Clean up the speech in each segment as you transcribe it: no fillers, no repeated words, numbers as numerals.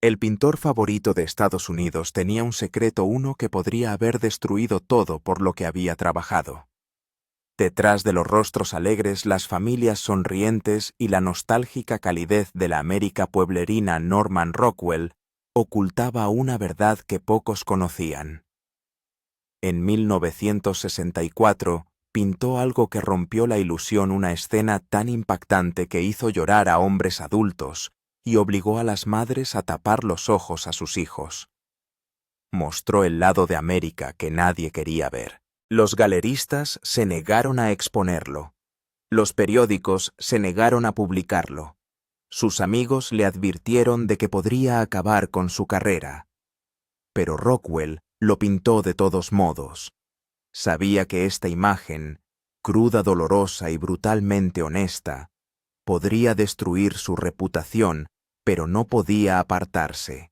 El pintor favorito de Estados Unidos tenía un secreto, uno que podría haber destruido todo por lo que había trabajado. Detrás de los rostros alegres, las familias sonrientes y la nostálgica calidez de la América pueblerina Norman Rockwell ocultaba una verdad que pocos conocían. En 1964, pintó algo que rompió la ilusión, una escena tan impactante que hizo llorar a hombres adultos y obligó a las madres a tapar los ojos a sus hijos. Mostró el lado de América que nadie quería ver. Los galeristas se negaron a exponerlo. Los periódicos se negaron a publicarlo. Sus amigos le advirtieron de que podría acabar con su carrera. Pero Rockwell lo pintó de todos modos. Sabía que esta imagen, cruda, dolorosa y brutalmente honesta, podría destruir su reputación, pero no podía apartarse.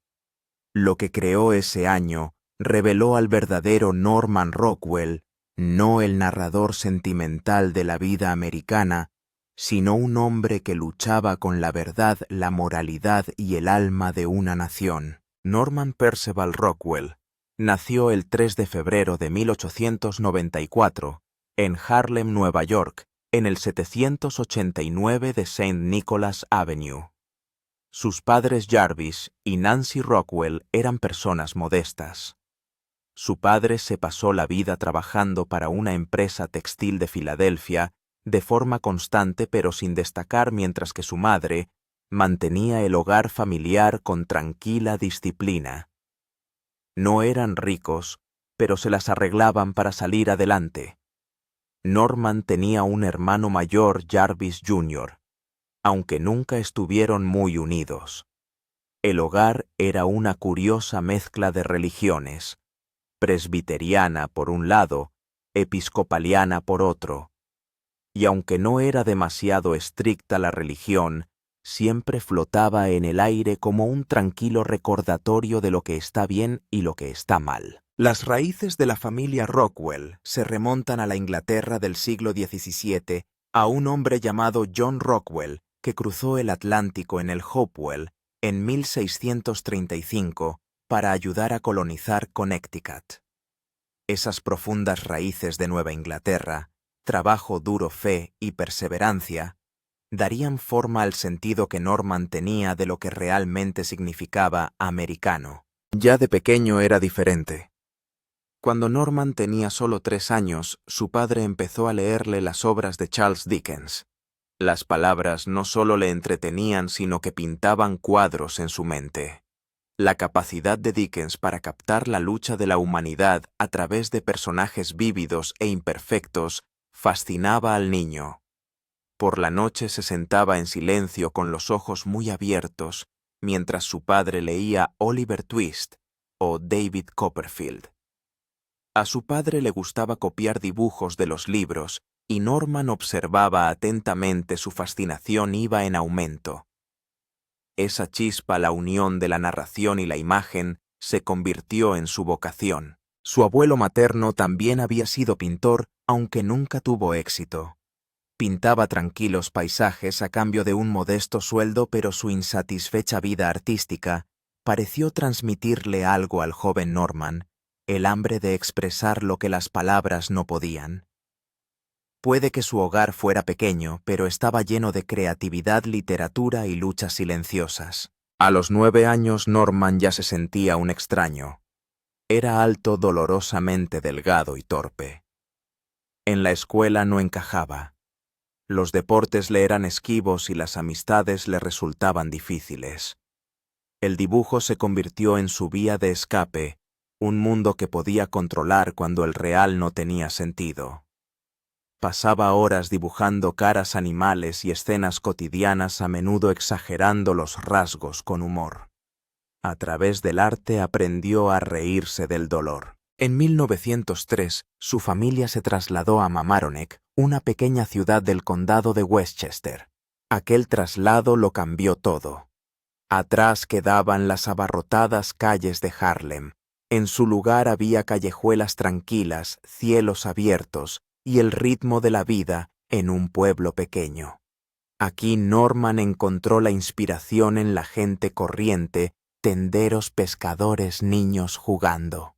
Lo que creó ese año reveló al verdadero Norman Rockwell, no el narrador sentimental de la vida americana, sino un hombre que luchaba con la verdad, la moralidad y el alma de una nación. Norman Perceval Rockwell nació el 3 de febrero de 1894 en Harlem, Nueva York, en el 789 de St. Nicholas Avenue. Sus padres Jarvis y Nancy Rockwell eran personas modestas. Su padre se pasó la vida trabajando para una empresa textil de Filadelfia de forma constante pero sin destacar, mientras que su madre mantenía el hogar familiar con tranquila disciplina. No eran ricos, pero se las arreglaban para salir adelante. Norman tenía un hermano mayor, Jarvis Jr., aunque nunca estuvieron muy unidos. El hogar era una curiosa mezcla de religiones, presbiteriana por un lado, episcopaliana por otro. Y aunque no era demasiado estricta la religión, siempre flotaba en el aire como un tranquilo recordatorio de lo que está bien y lo que está mal. Las raíces de la familia Rockwell se remontan a la Inglaterra del siglo XVII, a un hombre llamado John Rockwell, que cruzó el Atlántico en el Hopewell en 1635 para ayudar a colonizar Connecticut. Esas profundas raíces de Nueva Inglaterra, trabajo duro, fe y perseverancia, darían forma al sentido que Norman tenía de lo que realmente significaba americano. Ya de pequeño era diferente. Cuando Norman tenía solo 3 años, su padre empezó a leerle las obras de Charles Dickens. Las palabras no solo le entretenían, sino que pintaban cuadros en su mente. La capacidad de Dickens para captar la lucha de la humanidad a través de personajes vívidos e imperfectos fascinaba al niño. Por la noche se sentaba en silencio con los ojos muy abiertos, mientras su padre leía Oliver Twist o David Copperfield. A su padre le gustaba copiar dibujos de los libros, y Norman observaba atentamente. Su fascinación iba en aumento. Esa chispa, la unión de la narración y la imagen, se convirtió en su vocación. Su abuelo materno también había sido pintor, aunque nunca tuvo éxito. Pintaba tranquilos paisajes a cambio de un modesto sueldo, pero su insatisfecha vida artística pareció transmitirle algo al joven Norman, el hambre de expresar lo que las palabras no podían. Puede que su hogar fuera pequeño, pero estaba lleno de creatividad, literatura y luchas silenciosas. A los 9 años Norman ya se sentía un extraño. Era alto, dolorosamente delgado y torpe. En la escuela no encajaba. Los deportes le eran esquivos y las amistades le resultaban difíciles. El dibujo se convirtió en su vía de escape, un mundo que podía controlar cuando el real no tenía sentido. Pasaba horas dibujando caras, animales y escenas cotidianas, a menudo exagerando los rasgos con humor. A través del arte aprendió a reírse del dolor. En 1903, su familia se trasladó a Mamaroneck, una pequeña ciudad del condado de Westchester. Aquel traslado lo cambió todo. Atrás quedaban las abarrotadas calles de Harlem. En su lugar había callejuelas tranquilas, cielos abiertos y el ritmo de la vida en un pueblo pequeño. Aquí Norman encontró la inspiración en la gente corriente, tenderos pescadores niños jugando.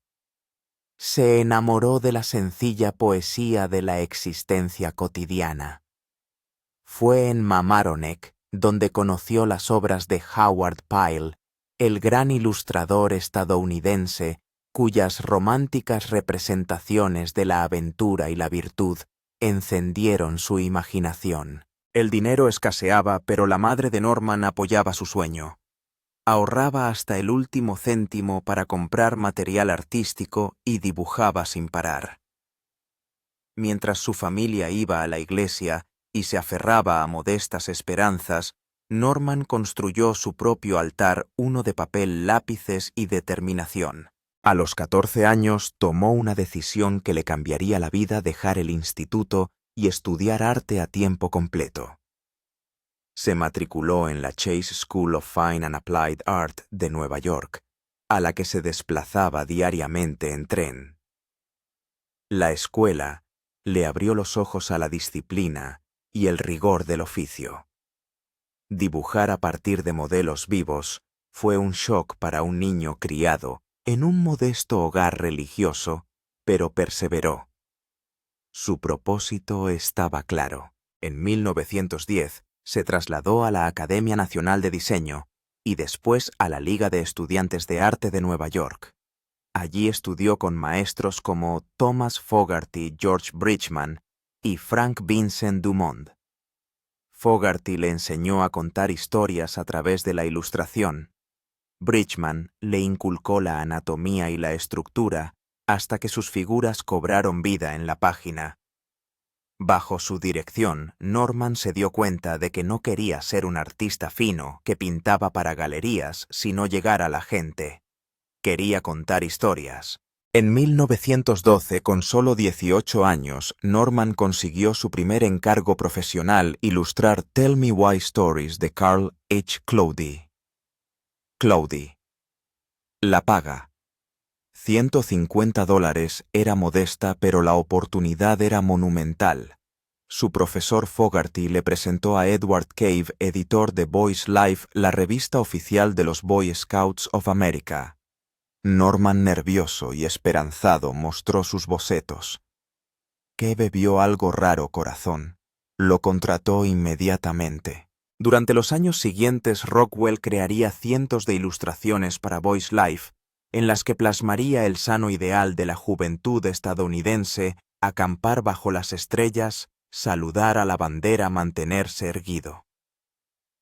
Se enamoró de la sencilla poesía de la existencia cotidiana. Fue en Mamaroneck donde conoció las obras de Howard Pyle, el gran ilustrador estadounidense cuyas románticas representaciones de la aventura y la virtud encendieron su imaginación. El dinero escaseaba, pero la madre de Norman apoyaba su sueño. Ahorraba hasta el último céntimo para comprar material artístico y dibujaba sin parar. Mientras su familia iba a la iglesia y se aferraba a modestas esperanzas, Norman construyó su propio altar, uno de papel, lápices y determinación. A los 14 años tomó una decisión que le cambiaría la vida: dejar el instituto y estudiar arte a tiempo completo. Se matriculó en la Chase School of Fine and Applied Art de Nueva York, a la que se desplazaba diariamente en tren. La escuela le abrió los ojos a la disciplina y el rigor del oficio. Dibujar a partir de modelos vivos fue un shock para un niño criado en un modesto hogar religioso, pero perseveró. Su propósito estaba claro. En 1910 se trasladó a la Academia Nacional de Diseño y después a la Liga de Estudiantes de Arte de Nueva York. Allí estudió con maestros como Thomas Fogarty, George Bridgman y Frank Vincent Dumont. Fogarty le enseñó a contar historias a través de la ilustración. Bridgman le inculcó la anatomía y la estructura hasta que sus figuras cobraron vida en la página. Bajo su dirección, Norman se dio cuenta de que no quería ser un artista fino que pintaba para galerías, sino llegar a la gente. Quería contar historias. En 1912, con solo 18 años, Norman consiguió su primer encargo profesional: ilustrar Tell Me Why Stories de Carl H. Clowdy. Clowdy. La paga. $150 era modesta, pero la oportunidad era monumental. Su profesor Fogarty le presentó a Edward Cave, editor de Boys Life, la revista oficial de los Boy Scouts of America. Norman, nervioso y esperanzado, mostró sus bocetos. Cave vio algo raro, corazón. Lo contrató inmediatamente. Durante los años siguientes, Rockwell crearía cientos de ilustraciones para Boys Life, en las que plasmaría el sano ideal de la juventud estadounidense: acampar bajo las estrellas, saludar a la bandera, mantenerse erguido.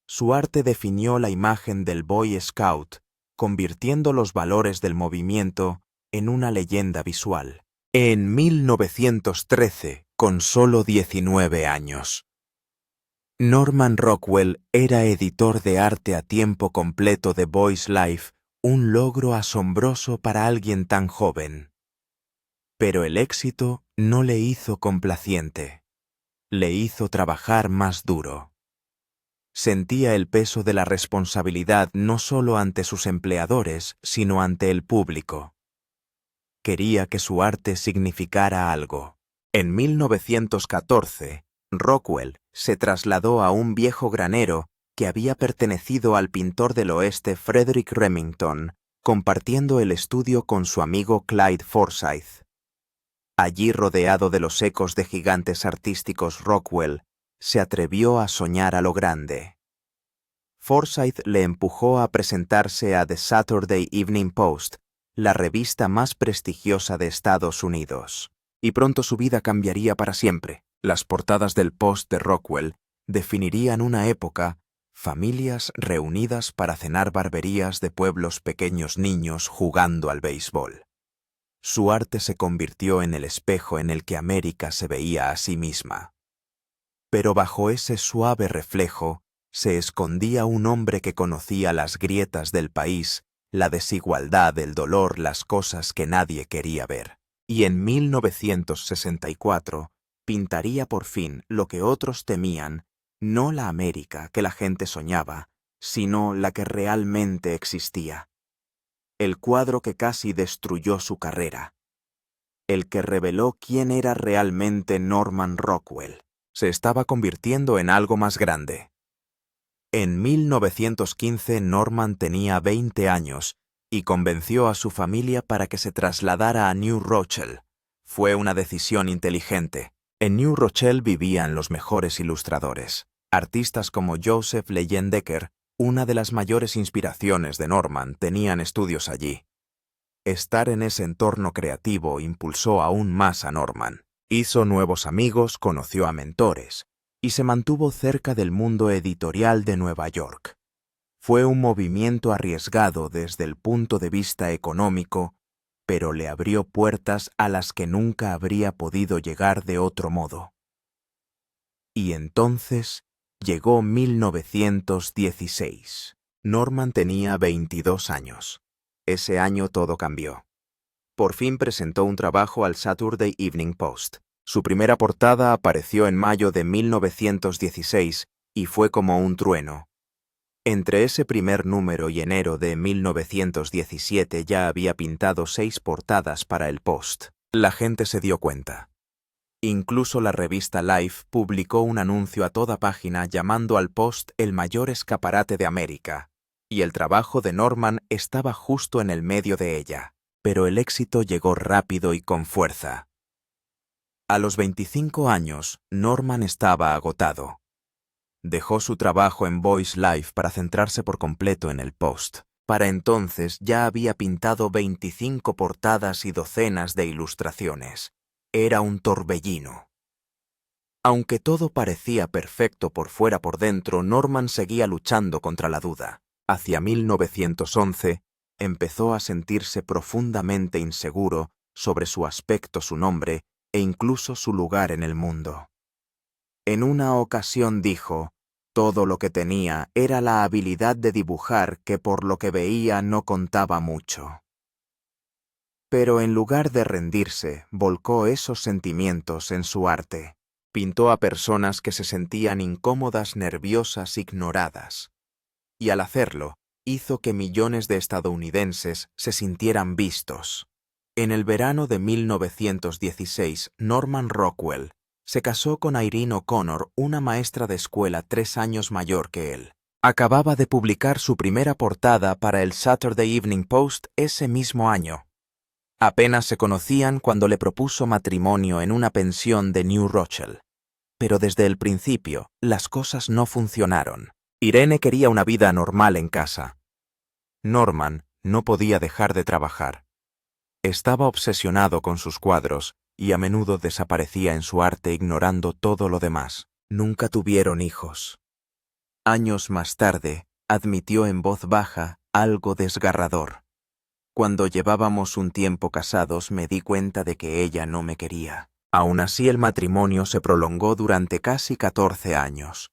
Su arte definió la imagen del Boy Scout, convirtiendo los valores del movimiento en una leyenda visual. En 1913, con solo 19 años, Norman Rockwell era editor de arte a tiempo completo de Boys Life, un logro asombroso para alguien tan joven. Pero el éxito no le hizo complaciente. Le hizo trabajar más duro. Sentía el peso de la responsabilidad no solo ante sus empleadores, sino ante el público. Quería que su arte significara algo. En 1914, Rockwell se trasladó a un viejo granero que había pertenecido al pintor del oeste Frederick Remington, compartiendo el estudio con su amigo Clyde Forsyth. Allí, rodeado de los ecos de gigantes artísticos, Rockwell se atrevió a soñar a lo grande. Forsyth le empujó a presentarse a The Saturday Evening Post, la revista más prestigiosa de Estados Unidos. Y pronto su vida cambiaría para siempre. Las portadas del Post de Rockwell definirían una época: familias reunidas para cenar, barberías de pueblos, pequeños niños jugando al béisbol. Su arte se convirtió en el espejo en el que América se veía a sí misma. Pero bajo ese suave reflejo se escondía un hombre que conocía las grietas del país, la desigualdad, el dolor, las cosas que nadie quería ver. Y en 1964 pintaría por fin lo que otros temían: no la América que la gente soñaba, sino la que realmente existía. El cuadro que casi destruyó su carrera. El que reveló quién era realmente Norman Rockwell. Se estaba convirtiendo en algo más grande. En 1915 Norman tenía 20 años y convenció a su familia para que se trasladara a New Rochelle. Fue una decisión inteligente. En New Rochelle vivían los mejores ilustradores, artistas como Joseph Leyendecker, una de las mayores inspiraciones de Norman, tenían estudios allí. Estar en ese entorno creativo impulsó aún más a Norman. Hizo nuevos amigos, conoció a mentores y se mantuvo cerca del mundo editorial de Nueva York. Fue un movimiento arriesgado desde el punto de vista económico, pero le abrió puertas a las que nunca habría podido llegar de otro modo. Y entonces llegó 1916. Norman tenía 22 años. Ese año todo cambió. Por fin presentó un trabajo al Saturday Evening Post. Su primera portada apareció en mayo de 1916 y fue como un trueno. Entre ese primer número y enero de 1917 ya había pintado 6 portadas para el Post. La gente se dio cuenta. Incluso la revista Life publicó un anuncio a toda página llamando al Post el mayor escaparate de América, y el trabajo de Norman estaba justo en el medio de ella. Pero el éxito llegó rápido y con fuerza. A los 25 años, Norman estaba agotado. Dejó su trabajo en Voice Life para centrarse por completo en el Post. Para entonces ya había pintado 25 portadas y docenas de ilustraciones. Era un torbellino. Aunque todo parecía perfecto por fuera por dentro, Norman seguía luchando contra la duda. Hacia 1911, empezó a sentirse profundamente inseguro sobre su aspecto, su nombre e incluso su lugar en el mundo. En una ocasión dijo: todo lo que tenía era la habilidad de dibujar que por lo que veía no contaba mucho. Pero en lugar de rendirse, volcó esos sentimientos en su arte. Pintó a personas que se sentían incómodas, nerviosas, ignoradas. Y al hacerlo, hizo que millones de estadounidenses se sintieran vistos. En el verano de 1916, Norman Rockwell se casó con Irene O'Connor, una maestra de escuela 3 años mayor que él. Acababa de publicar su primera portada para el Saturday Evening Post ese mismo año. Apenas se conocían cuando le propuso matrimonio en una pensión de New Rochelle. Pero desde el principio, las cosas no funcionaron. Irene quería una vida normal en casa. Norman no podía dejar de trabajar. Estaba obsesionado con sus cuadros y a menudo desaparecía en su arte ignorando todo lo demás. Nunca tuvieron hijos. Años más tarde, admitió en voz baja algo desgarrador. Cuando llevábamos un tiempo casados me di cuenta de que ella no me quería. Aún así el matrimonio se prolongó durante casi 14 años.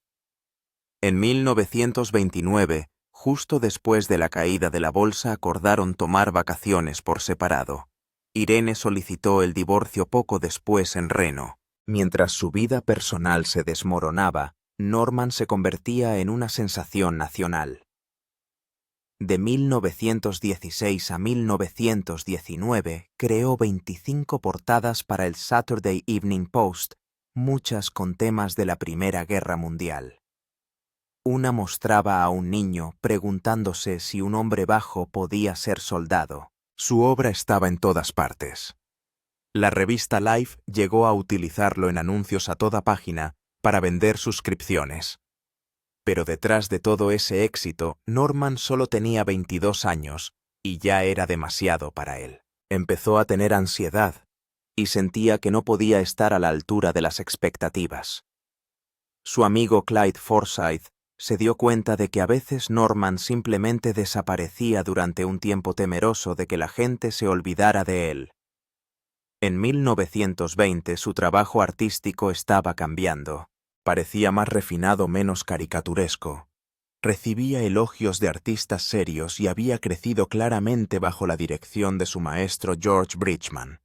En 1929, justo después de la caída de la bolsa, acordaron tomar vacaciones por separado. Irene solicitó el divorcio poco después en Reno. Mientras su vida personal se desmoronaba, Norman se convertía en una sensación nacional. De 1916 a 1919 creó 25 portadas para el Saturday Evening Post, muchas con temas de la Primera Guerra Mundial. Una mostraba a un niño preguntándose si un hombre bajo podía ser soldado. Su obra estaba en todas partes. La revista Life llegó a utilizarlo en anuncios a toda página para vender suscripciones. Pero detrás de todo ese éxito, Norman solo tenía 22 años y ya era demasiado para él. Empezó a tener ansiedad y sentía que no podía estar a la altura de las expectativas. Su amigo Clyde Forsyth se dio cuenta de que a veces Norman simplemente desaparecía durante un tiempo, temeroso de que la gente se olvidara de él. En 1920 su trabajo artístico estaba cambiando. Parecía más refinado, menos caricaturesco. Recibía elogios de artistas serios y había crecido claramente bajo la dirección de su maestro George Bridgman.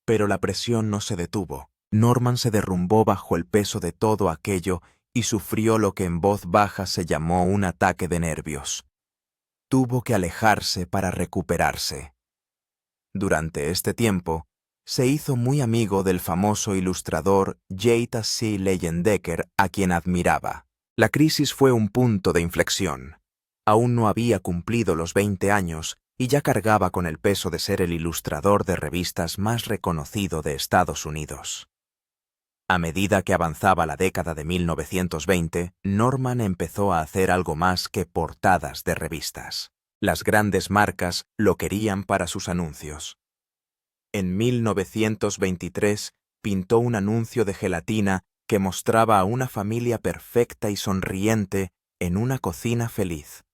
Pero la presión no se detuvo. Norman se derrumbó bajo el peso de todo aquello y sufrió lo que en voz baja se llamó un ataque de nervios. Tuvo que alejarse para recuperarse. Durante este tiempo, se hizo muy amigo del famoso ilustrador J.C. Leyendecker, a quien admiraba. La crisis fue un punto de inflexión. Aún no había cumplido los 20 años y ya cargaba con el peso de ser el ilustrador de revistas más reconocido de Estados Unidos. A medida que avanzaba la década de 1920, Norman empezó a hacer algo más que portadas de revistas. Las grandes marcas lo querían para sus anuncios. En 1923 pintó un anuncio de gelatina que mostraba a una familia perfecta y sonriente en una cocina feliz.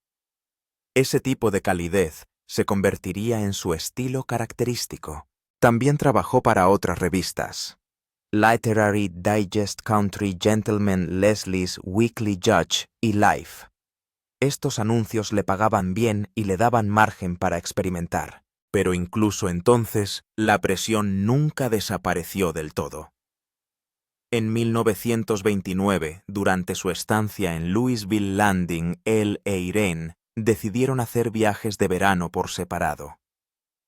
Ese tipo de calidez se convertiría en su estilo característico. También trabajó para otras revistas: Literary Digest, Country Gentleman, Leslie's Weekly Judge y Life. Estos anuncios le pagaban bien y le daban margen para experimentar. Pero incluso entonces, la presión nunca desapareció del todo. En 1929, durante su estancia en Louisville Landing, él e Irene decidieron hacer viajes de verano por separado.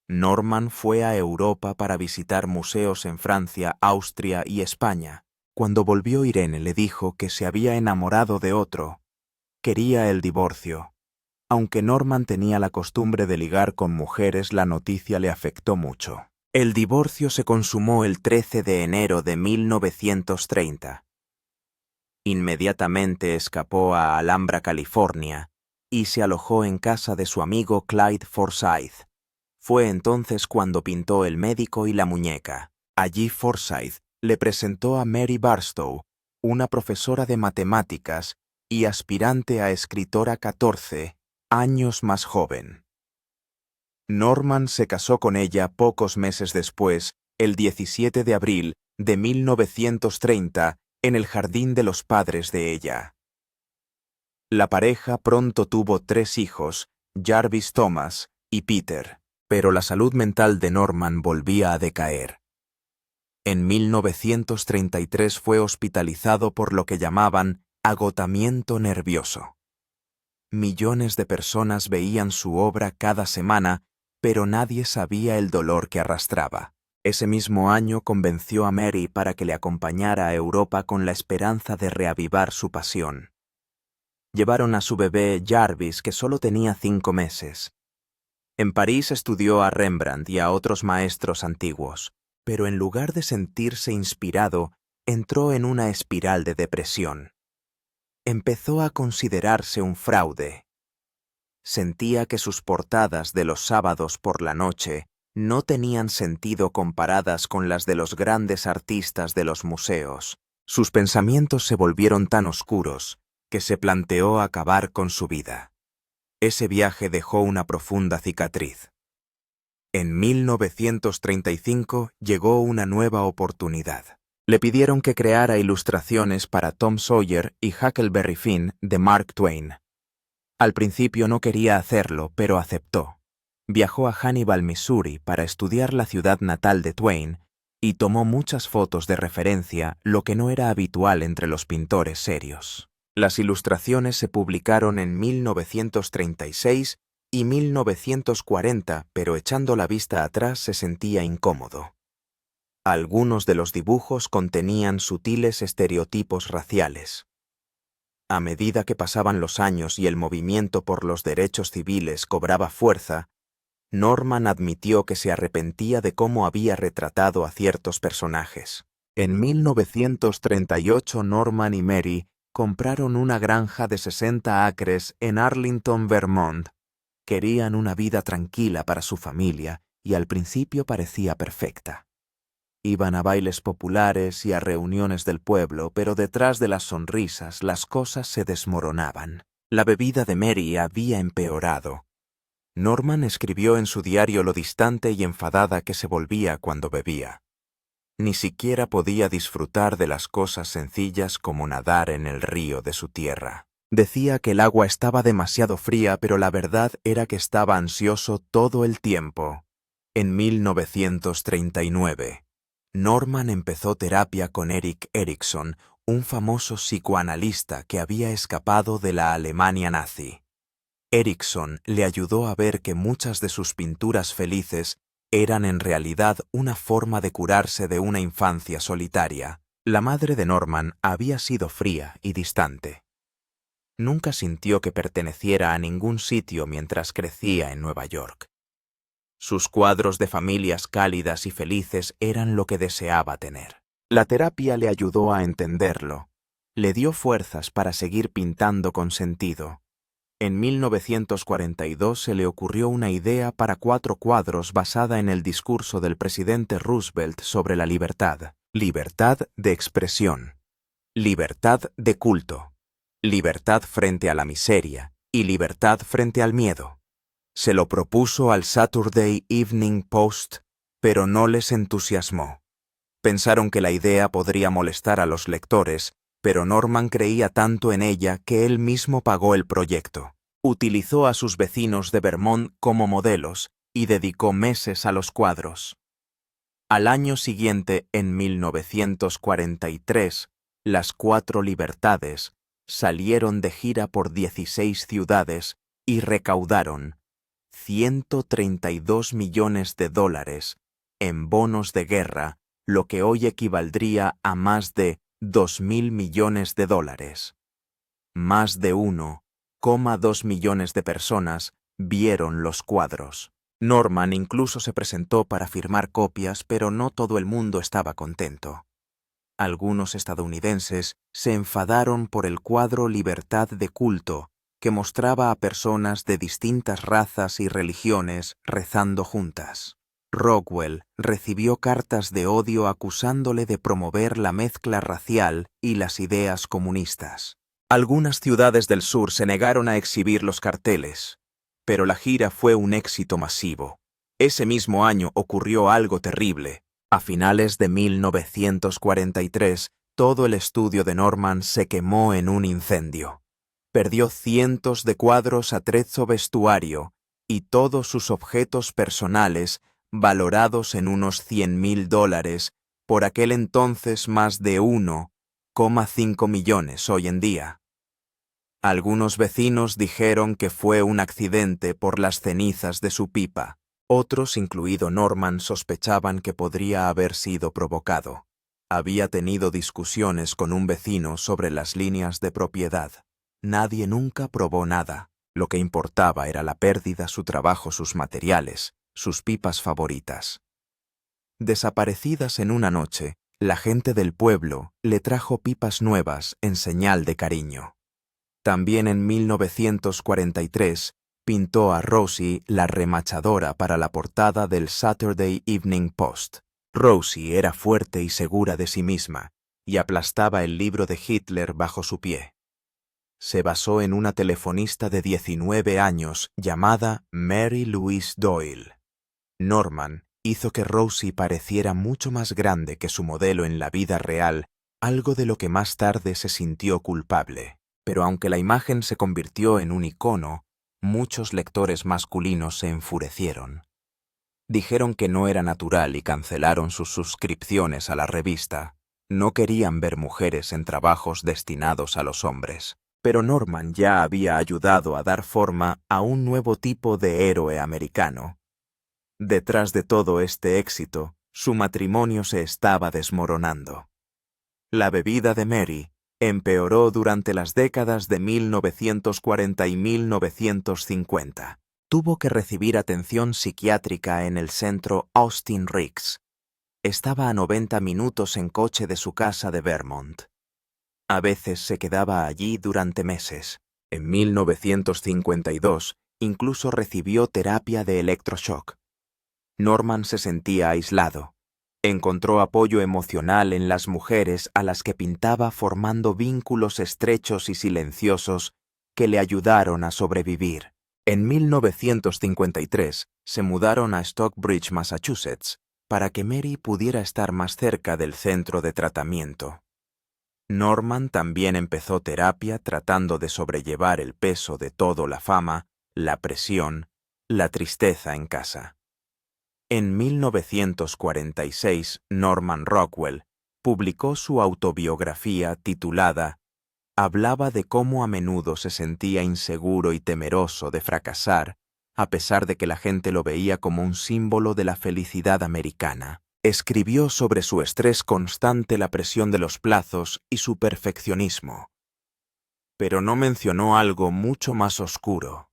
Norman fue a Europa para visitar museos en Francia, Austria y España. Cuando volvió, Irene le dijo que se había enamorado de otro. Quería el divorcio. Aunque Norman tenía la costumbre de ligar con mujeres, la noticia le afectó mucho. El divorcio se consumó el 13 de enero de 1930. Inmediatamente escapó a Alhambra, California, y se alojó en casa de su amigo Clyde Forsyth. Fue entonces cuando pintó El médico y la muñeca. Allí Forsyth le presentó a Mary Barstow, una profesora de matemáticas y aspirante a escritora 14 años más joven. Norman se casó con ella pocos meses después, el 17 de abril de 1930, en el jardín de los padres de ella. La pareja pronto tuvo 3 hijos, Jarvis Thomas y Peter, pero la salud mental de Norman volvía a decaer. En 1933 fue hospitalizado por lo que llamaban agotamiento nervioso. Millones de personas veían su obra cada semana, pero nadie sabía el dolor que arrastraba. Ese mismo año convenció a Mary para que le acompañara a Europa con la esperanza de reavivar su pasión. Llevaron a su bebé Jarvis, que solo tenía 5 meses. En París estudió a Rembrandt y a otros maestros antiguos, pero en lugar de sentirse inspirado, entró en una espiral de depresión. Empezó a considerarse un fraude. Sentía que sus portadas de los sábados por la noche no tenían sentido comparadas con las de los grandes artistas de los museos. Sus pensamientos se volvieron tan oscuros que se planteó acabar con su vida. Ese viaje dejó una profunda cicatriz. En 1935 llegó una nueva oportunidad. Le pidieron que creara ilustraciones para Tom Sawyer y Huckleberry Finn de Mark Twain. Al principio no quería hacerlo, pero aceptó. Viajó a Hannibal, Missouri, para estudiar la ciudad natal de Twain y tomó muchas fotos de referencia, lo que no era habitual entre los pintores serios. Las ilustraciones se publicaron en 1936 y 1940, pero echando la vista atrás se sentía incómodo. Algunos de los dibujos contenían sutiles estereotipos raciales. A medida que pasaban los años y el movimiento por los derechos civiles cobraba fuerza, Norman admitió que se arrepentía de cómo había retratado a ciertos personajes. En 1938 Norman y Mary compraron una granja de 60 acres en Arlington, Vermont. Querían una vida tranquila para su familia y al principio parecía perfecta. Iban a bailes populares y a reuniones del pueblo, pero detrás de las sonrisas las cosas se desmoronaban. La bebida de Mary había empeorado. Norman escribió en su diario lo distante y enfadada que se volvía cuando bebía. Ni siquiera podía disfrutar de las cosas sencillas como nadar en el río de su tierra. Decía que el agua estaba demasiado fría, pero la verdad era que estaba ansioso todo el tiempo. En 1939, Norman empezó terapia con Erik Erikson, un famoso psicoanalista que había escapado de la Alemania nazi. Erikson le ayudó a ver que muchas de sus pinturas felices eran en realidad una forma de curarse de una infancia solitaria. La madre de Norman había sido fría y distante. Nunca sintió que perteneciera a ningún sitio mientras crecía en Nueva York. Sus cuadros de familias cálidas y felices eran lo que deseaba tener. La terapia le ayudó a entenderlo. Le dio fuerzas para seguir pintando con sentido. En 1942 se le ocurrió una idea para 4 cuadros basada en el discurso del presidente Roosevelt sobre la libertad. Libertad de expresión, libertad de culto, libertad frente a la miseria y libertad frente al miedo. Se lo propuso al Saturday Evening Post, pero no les entusiasmó. Pensaron que la idea podría molestar a los lectores, pero Norman creía tanto en ella que él mismo pagó el proyecto. Utilizó a sus vecinos de Vermont como modelos y dedicó meses a los cuadros. Al año siguiente, en 1943, las 4 libertades salieron de gira por 16 ciudades y recaudaron $132 millones en bonos de guerra, lo que hoy equivaldría a más de $2.000 millones. Más de 1,2 millones de personas vieron los cuadros. Norman incluso se presentó para firmar copias, pero no todo el mundo estaba contento. Algunos estadounidenses se enfadaron por el cuadro Libertad de culto, que mostraba a personas de distintas razas y religiones rezando juntas. Rockwell recibió cartas de odio acusándole de promover la mezcla racial y las ideas comunistas. Algunas ciudades del sur se negaron a exhibir los carteles, pero la gira fue un éxito masivo. Ese mismo año ocurrió algo terrible. A finales de 1943, todo el estudio de Norman se quemó en un incendio. Perdió cientos de cuadros a attrezzo vestuario y todos sus objetos personales, valorados en unos $100.000, por aquel entonces más de 1,5 millones hoy en día. Algunos vecinos dijeron que fue un accidente por las cenizas de su pipa. Otros, incluido Norman, sospechaban que podría haber sido provocado. Había tenido discusiones con un vecino sobre las líneas de propiedad. Nadie nunca probó nada. Lo que importaba era la pérdida, su trabajo, sus materiales, sus pipas favoritas. Desaparecidas en una noche, la gente del pueblo le trajo pipas nuevas en señal de cariño. También en 1943 pintó a Rosie la remachadora para la portada del Saturday Evening Post. Rosie era fuerte y segura de sí misma y aplastaba el libro de Hitler bajo su pie. Se basó en una telefonista de 19 años llamada Mary Louise Doyle. Norman hizo que Rosie pareciera mucho más grande que su modelo en la vida real, algo de lo que más tarde se sintió culpable. Pero aunque la imagen se convirtió en un icono, muchos lectores masculinos se enfurecieron. Dijeron que no era natural y cancelaron sus suscripciones a la revista. No querían ver mujeres en trabajos destinados a los hombres. Pero Norman ya había ayudado a dar forma a un nuevo tipo de héroe americano. Detrás de todo este éxito, su matrimonio se estaba desmoronando. La bebida de Mary empeoró durante las décadas de 1940 y 1950. Tuvo que recibir atención psiquiátrica en el centro Austin Riggs. Estaba a 90 minutos en coche de su casa de Vermont. A veces se quedaba allí durante meses. En 1952, incluso recibió terapia de electroshock. Norman se sentía aislado. Encontró apoyo emocional en las mujeres a las que pintaba, formando vínculos estrechos y silenciosos que le ayudaron a sobrevivir. En 1953 se mudaron a Stockbridge, Massachusetts, para que Mary pudiera estar más cerca del centro de tratamiento. Norman también empezó terapia tratando de sobrellevar el peso de todo, la fama, la presión, la tristeza en casa. En 1946, Norman Rockwell publicó su autobiografía titulada Hablaba de cómo a menudo se sentía inseguro y temeroso de fracasar, a pesar de que la gente lo veía como un símbolo de la felicidad americana. Escribió sobre su estrés constante, la presión de los plazos y su perfeccionismo. Pero no mencionó algo mucho más oscuro.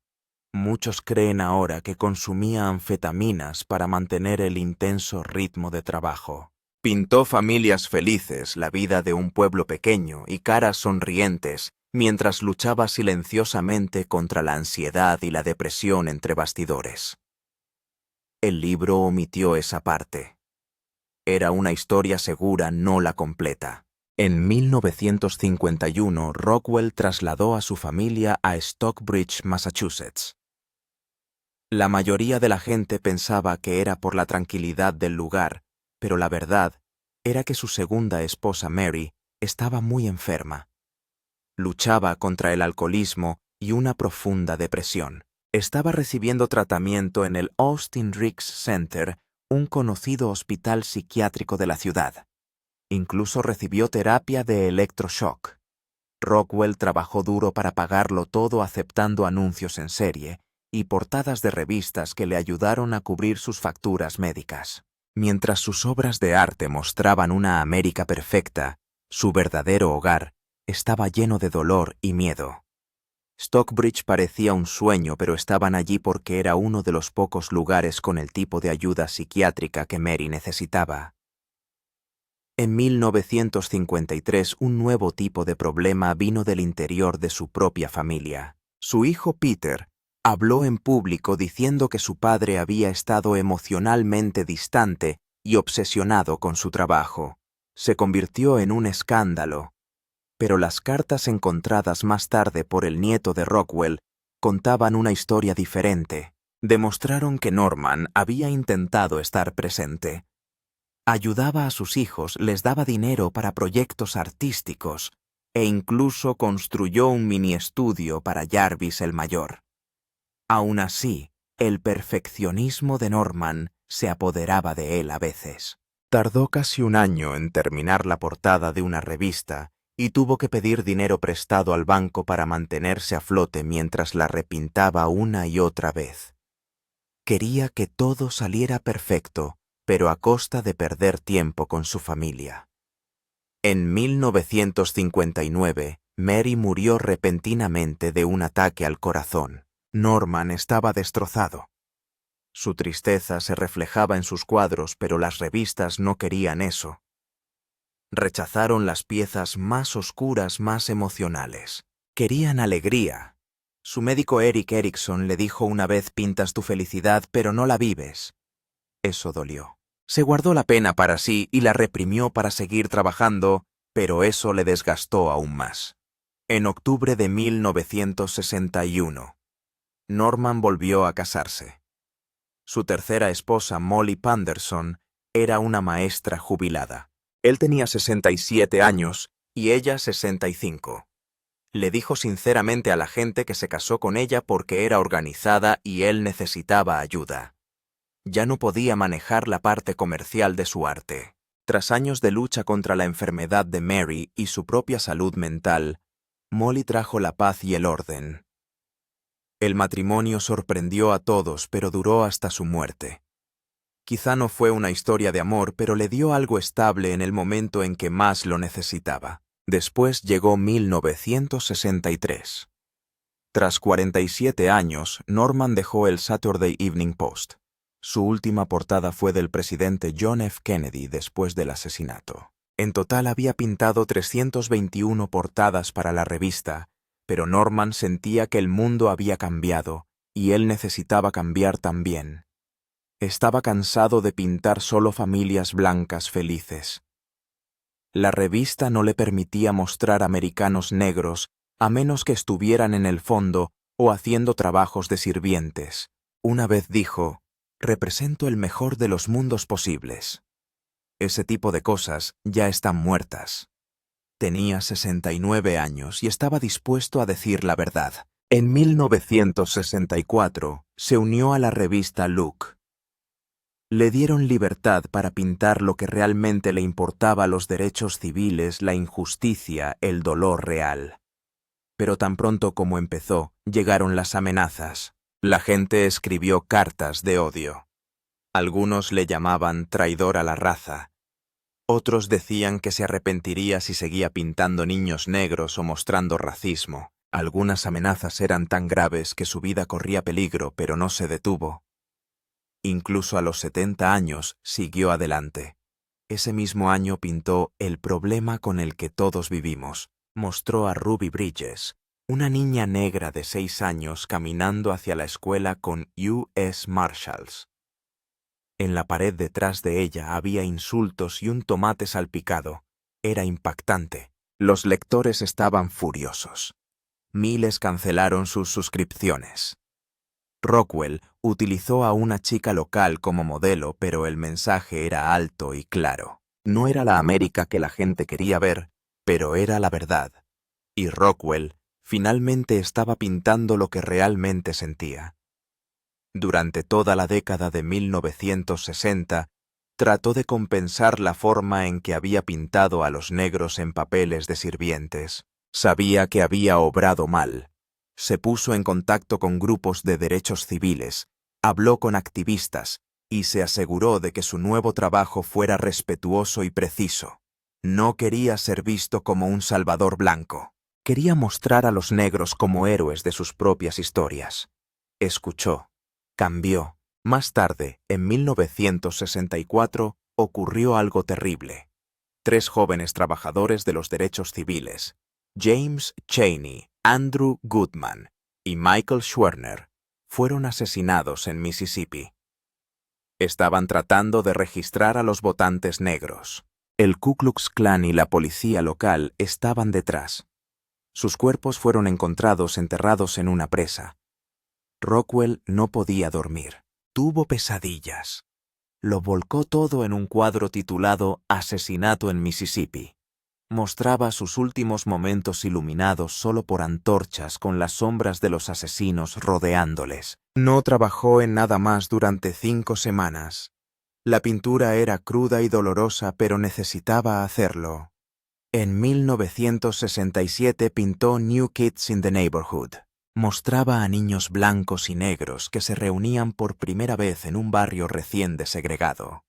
Muchos creen ahora que consumía anfetaminas para mantener el intenso ritmo de trabajo. Pintó familias felices, la vida de un pueblo pequeño y caras sonrientes, mientras luchaba silenciosamente contra la ansiedad y la depresión entre bastidores. El libro omitió esa parte. Era una historia segura, no la completa. En 1951, Rockwell trasladó a su familia a Stockbridge, Massachusetts. La mayoría de la gente pensaba que era por la tranquilidad del lugar, pero la verdad era que su segunda esposa, Mary, estaba muy enferma. Luchaba contra el alcoholismo y una profunda depresión. Estaba recibiendo tratamiento en el Austin Ricks Center, un conocido hospital psiquiátrico de la ciudad. Incluso recibió terapia de electroshock. Rockwell trabajó duro para pagarlo todo aceptando anuncios en serie y portadas de revistas que le ayudaron a cubrir sus facturas médicas. Mientras sus obras de arte mostraban una América perfecta, su verdadero hogar estaba lleno de dolor y miedo. Stockbridge parecía un sueño, pero estaban allí porque era uno de los pocos lugares con el tipo de ayuda psiquiátrica que Mary necesitaba. En 1953, un nuevo tipo de problema vino del interior de su propia familia. Su hijo Peter habló en público diciendo que su padre había estado emocionalmente distante y obsesionado con su trabajo. Se convirtió en un escándalo. Pero las cartas encontradas más tarde por el nieto de Rockwell contaban una historia diferente. Demostraron que Norman había intentado estar presente. Ayudaba a sus hijos, les daba dinero para proyectos artísticos e incluso construyó un mini estudio para Jarvis el mayor. Aún así, el perfeccionismo de Norman se apoderaba de él a veces. Tardó casi un año en terminar la portada de una revista y tuvo que pedir dinero prestado al banco para mantenerse a flote mientras la repintaba una y otra vez. Quería que todo saliera perfecto, pero a costa de perder tiempo con su familia. En 1959, Mary murió repentinamente de un ataque al corazón. Norman estaba destrozado. Su tristeza se reflejaba en sus cuadros, pero las revistas no querían eso. Rechazaron las piezas más oscuras, más emocionales. Querían alegría. Su médico Eric Erickson le dijo una vez: pintas tu felicidad, pero no la vives. Eso dolió. Se guardó la pena para sí y la reprimió para seguir trabajando, pero eso le desgastó aún más. En octubre de 1961, Norman volvió a casarse. Su tercera esposa, Molly Panderson, era una maestra jubilada. Él tenía 67 años y ella 65. Le dijo sinceramente a la gente que se casó con ella porque era organizada y él necesitaba ayuda. Ya no podía manejar la parte comercial de su arte. Tras años de lucha contra la enfermedad de Mary y su propia salud mental, Molly trajo la paz y el orden. El matrimonio sorprendió a todos, pero duró hasta su muerte. Quizá no fue una historia de amor, pero le dio algo estable en el momento en que más lo necesitaba. Después llegó 1963. Tras 47 años, Norman dejó el Saturday Evening Post. Su última portada fue del presidente John F. Kennedy después del asesinato. En total había pintado 321 portadas para la revista, pero Norman sentía que el mundo había cambiado y él necesitaba cambiar también. Estaba cansado de pintar solo familias blancas felices. La revista no le permitía mostrar americanos negros a menos que estuvieran en el fondo o haciendo trabajos de sirvientes. Una vez dijo: represento el mejor de los mundos posibles. Ese tipo de cosas ya están muertas. Tenía 69 años y estaba dispuesto a decir la verdad. En 1964 se unió a la revista Look. Le dieron libertad para pintar lo que realmente le importaba: los derechos civiles, la injusticia, el dolor real. Pero tan pronto como empezó, llegaron las amenazas. La gente escribió cartas de odio. Algunos le llamaban traidor a la raza. Otros decían que se arrepentiría si seguía pintando niños negros o mostrando racismo. Algunas amenazas eran tan graves que su vida corría peligro, pero no se detuvo. Incluso a los 70 años siguió adelante. Ese mismo año pintó El problema con el que todos vivimos. Mostró a Ruby Bridges, una niña negra de 6 años caminando hacia la escuela con U.S. Marshals. En la pared detrás de ella había insultos y un tomate salpicado. Era impactante. Los lectores estaban furiosos. Miles cancelaron sus suscripciones. Rockwell utilizó a una chica local como modelo, pero el mensaje era alto y claro. No era la América que la gente quería ver, pero era la verdad. Y Rockwell finalmente estaba pintando lo que realmente sentía. Durante toda la década de 1960, trató de compensar la forma en que había pintado a los negros en papeles de sirvientes. Sabía que había obrado mal. Se puso en contacto con grupos de derechos civiles, habló con activistas y se aseguró de que su nuevo trabajo fuera respetuoso y preciso. No quería ser visto como un salvador blanco. Quería mostrar a los negros como héroes de sus propias historias. Escuchó. Cambió. Más tarde, en 1964, ocurrió algo terrible. 3 jóvenes trabajadores de los derechos civiles, James Chaney, Andrew Goodman y Michael Schwerner, fueron asesinados en Mississippi. Estaban tratando de registrar a los votantes negros. El Ku Klux Klan y la policía local estaban detrás. Sus cuerpos fueron encontrados enterrados en una presa. Rockwell no podía dormir. Tuvo pesadillas. Lo volcó todo en un cuadro titulado Asesinato en Mississippi. Mostraba sus últimos momentos iluminados solo por antorchas con las sombras de los asesinos rodeándoles. No trabajó en nada más durante 5 semanas. La pintura era cruda y dolorosa, pero necesitaba hacerlo. En 1967 pintó New Kids in the Neighborhood. Mostraba a niños blancos y negros que se reunían por primera vez en un barrio recién desegregado.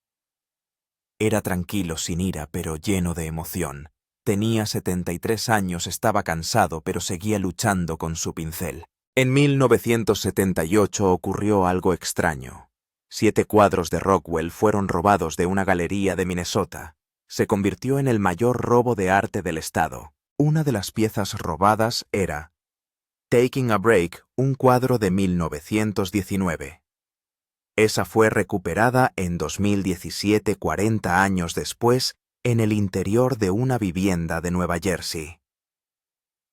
Era tranquilo, sin ira, pero lleno de emoción. Tenía 73 años, estaba cansado, pero seguía luchando con su pincel. En 1978 ocurrió algo extraño. 7 cuadros de Rockwell fueron robados de una galería de Minnesota. Se convirtió en el mayor robo de arte del estado. Una de las piezas robadas era Taking a Break, un cuadro de 1919. Esa fue recuperada en 2017, 40 años después, en el interior de una vivienda de Nueva Jersey.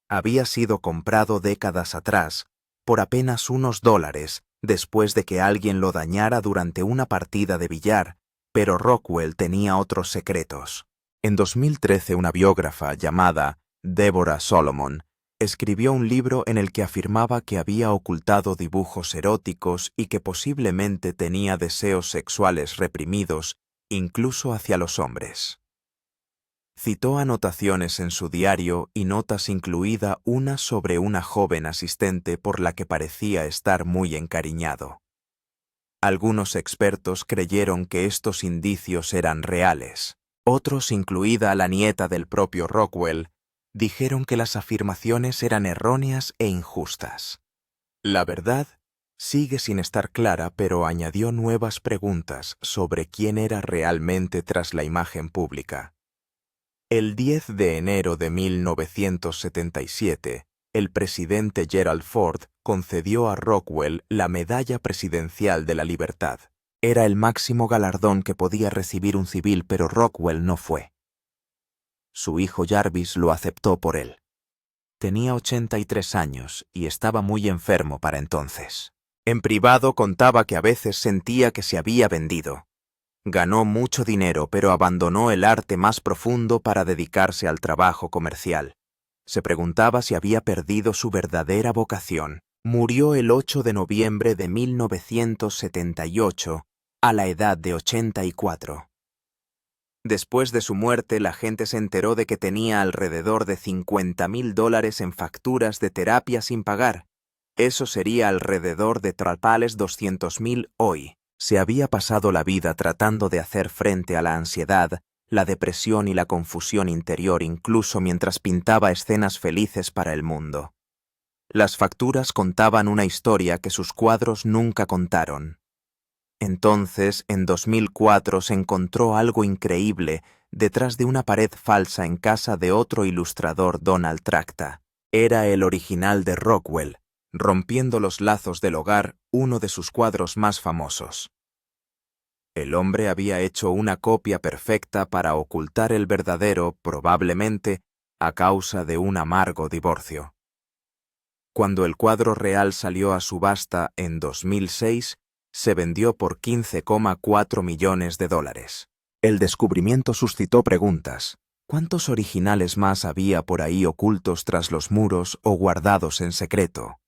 Había sido comprado décadas atrás, por apenas unos $, después de que alguien lo dañara durante una partida de billar, pero Rockwell tenía otros secretos. En 2013, una biógrafa llamada Deborah Solomon escribió un libro en el que afirmaba que había ocultado dibujos eróticos y que posiblemente tenía deseos sexuales reprimidos, incluso hacia los hombres. Citó anotaciones en su diario y notas, incluida una sobre una joven asistente por la que parecía estar muy encariñado. Algunos expertos creyeron que estos indicios eran reales. Otros, incluida la nieta del propio Rockwell, dijeron que las afirmaciones eran erróneas e injustas. La verdad sigue sin estar clara, pero añadió nuevas preguntas sobre quién era realmente tras la imagen pública. El 10 de enero de 1977, el presidente Gerald Ford concedió a Rockwell la Medalla Presidencial de la Libertad. Era el máximo galardón que podía recibir un civil, pero Rockwell no fue. Su hijo Jarvis lo aceptó por él. Tenía 83 años y estaba muy enfermo para entonces. En privado contaba que a veces sentía que se había vendido. Ganó mucho dinero, pero abandonó el arte más profundo para dedicarse al trabajo comercial. Se preguntaba si había perdido su verdadera vocación. Murió el 8 de noviembre de 1978, a la edad de 84. Después de su muerte, la gente se enteró de que tenía alrededor de $50,000 en facturas de terapia sin pagar. Eso sería alrededor de $200,000 hoy. Se había pasado la vida tratando de hacer frente a la ansiedad, la depresión y la confusión interior, incluso mientras pintaba escenas felices para el mundo. Las facturas contaban una historia que sus cuadros nunca contaron. Entonces, en 2004 se encontró algo increíble detrás de una pared falsa en casa de otro ilustrador, Donald Tracta. Era el original de Rockwell, Rompiendo los lazos del hogar, uno de sus cuadros más famosos. El hombre había hecho una copia perfecta para ocultar el verdadero, probablemente, a causa de un amargo divorcio. Cuando el cuadro real salió a subasta en 2006, se vendió por $15,4 millones. El descubrimiento suscitó preguntas. ¿Cuántos originales más había por ahí ocultos tras los muros o guardados en secreto?